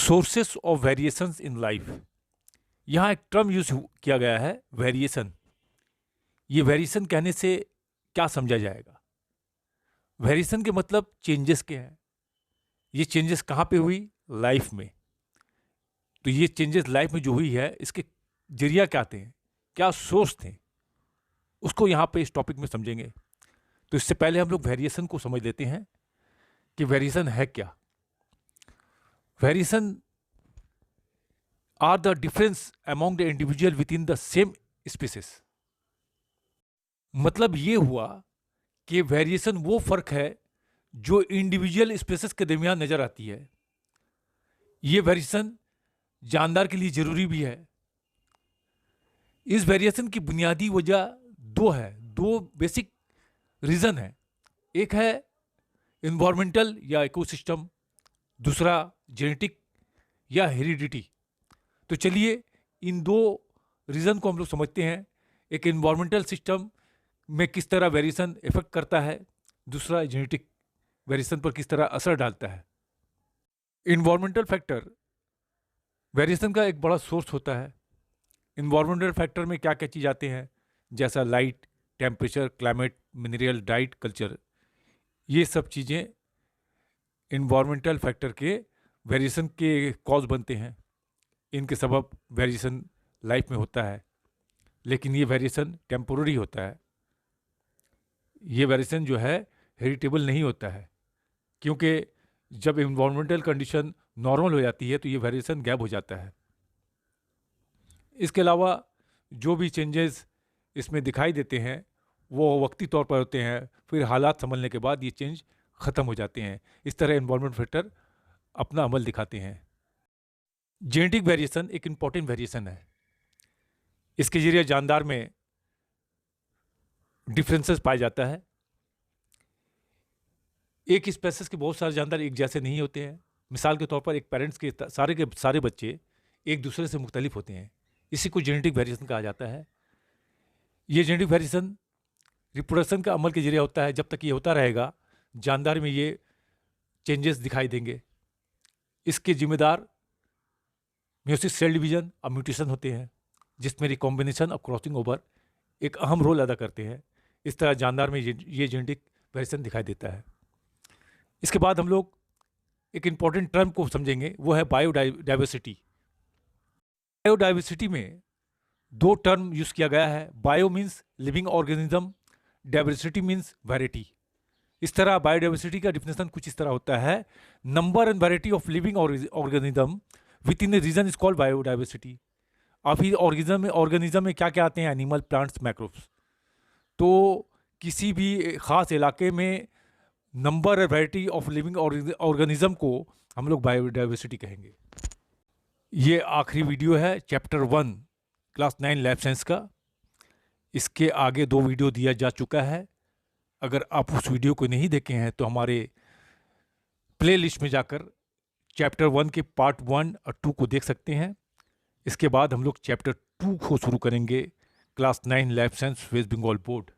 Sources of variations in life. यहाँ एक term use किया गया है, वेरिएशन। ये वेरिएशन कहने से क्या समझा जाएगा? वेरिएशन के मतलब चेंजेस के हैं। ये चेंजेस कहाँ पे हुई? लाइफ में। तो ये चेंजेस लाइफ में जो हुई है, इसके जरिया क्या थे, क्या सोर्स थे, उसको यहाँ पे इस टॉपिक में समझेंगे। तो इससे पहले हम लोग वेरिएशन को समझ लेते हैं कि वेरिएशन है क्या। Variation are the difference among the individual within the same species. मतलब ये हुआ कि वेरिएशन वो फर्क है जो इंडिविजुअल स्पीसीज के दरमियान नजर आती है। ये वेरिएशन जानदार के लिए जरूरी भी है। इस वेरिएशन की बुनियादी वजह दो है, दो बेसिक रीजन है। एक है इन्वायरमेंटल या इकोसिस्टम, दूसरा जेनेटिक या हेरिडिटी। तो चलिए इन दो रीजन को हम लोग समझते हैं। एक इन्वायरमेंटल सिस्टम में किस तरह वेरिएशन इफेक्ट करता है, दूसरा जेनेटिक वेरिएशन पर किस तरह असर डालता है। इन्वायरमेंटल फैक्टर वेरिएशन का एक बड़ा सोर्स होता है। इन्वायरमेंटल फैक्टर में क्या क्या चीज़ आते हैं, जैसा light, temperature, climate, mineral, diet, culture. ये सब चीज़ें इन्वायरमेंटल फैक्टर के वेरिएशन के कॉज बनते हैं। इनके सबब वेरिएशन लाइफ में होता है, लेकिन ये वेरिएशन टेम्पोररी होता है। ये वेरिएशन जो है हेरिटेबल नहीं होता है, क्योंकि जब इन्वायरमेंटल कंडीशन नॉर्मल हो जाती है तो ये वेरिएशन गैप हो जाता है। इसके अलावा जो भी चेंजेस इसमें दिखाई देते हैं वो वक्ती तौर पर होते हैं, फिर हालात संभलने के बाद ये चेंज ख़त्म हो जाते हैं। इस तरह इन्वायरमेंट फैक्टर अपना अमल दिखाते हैं। जेनेटिक वेरिएशन एक इम्पॉर्टेंट वेरिएशन है। इसके जरिए जानदार में डिफरेंसेस पाया जाता है। एक स्पेसिस के बहुत सारे जानदार एक जैसे नहीं होते हैं। मिसाल के तौर पर एक पेरेंट्स के सारे बच्चे एक दूसरे से मुख्तलिफ होते हैं। इसी को जेनेटिक वेरिएशन कहा जाता है। ये जेनेटिक वेरिएशन रिप्रोडक्शन का अमल के जरिए होता है। जब तक ये होता रहेगा जानदार में ये चेंजेस दिखाई देंगे। इसके जिम्मेदार म्यूसिक सेल डिवीजन और म्यूटेशन होते हैं, जिसमें रिकॉम्बिनेशन और क्रॉसिंग ओवर एक अहम रोल अदा करते हैं। इस तरह जानदार में ये जेनेटिक वेरिएशन दिखाई देता है। इसके बाद हम लोग एक इम्पॉर्टेंट टर्म को समझेंगे, वो है बायोडाइवर्सिटी। बायोडाइवर्सिटी में दो टर्म यूज किया गया है। Bio means living organism, diversity means variety. इस तरह बायोडाइवर्सिटी का डिफिनेशन कुछ इस तरह होता है, number and variety of living organism within a region is called biodiversity. अब फिर ऑर्गेनिज्म में क्या क्या आते हैं? Animal, plants, microbes. तो किसी भी ख़ास इलाके में नंबर और वैरायटी ऑफ लिविंग ऑर्गेनिज्म को हम लोग बायोडाइवर्सिटी कहेंगे। ये आखिरी वीडियो है चैप्टर 1 क्लास 9 लैब साइंस का। इसके आगे 2 वीडियो दिया जा चुका है। अगर आप उस वीडियो को नहीं देखे हैं तो हमारे प्ले लिस्ट में जाकर चैप्टर 1 के पार्ट 1 और 2 को देख सकते हैं। इसके बाद हम लोग चैप्टर 2 को शुरू करेंगे, class 9 lab science West Bengal board.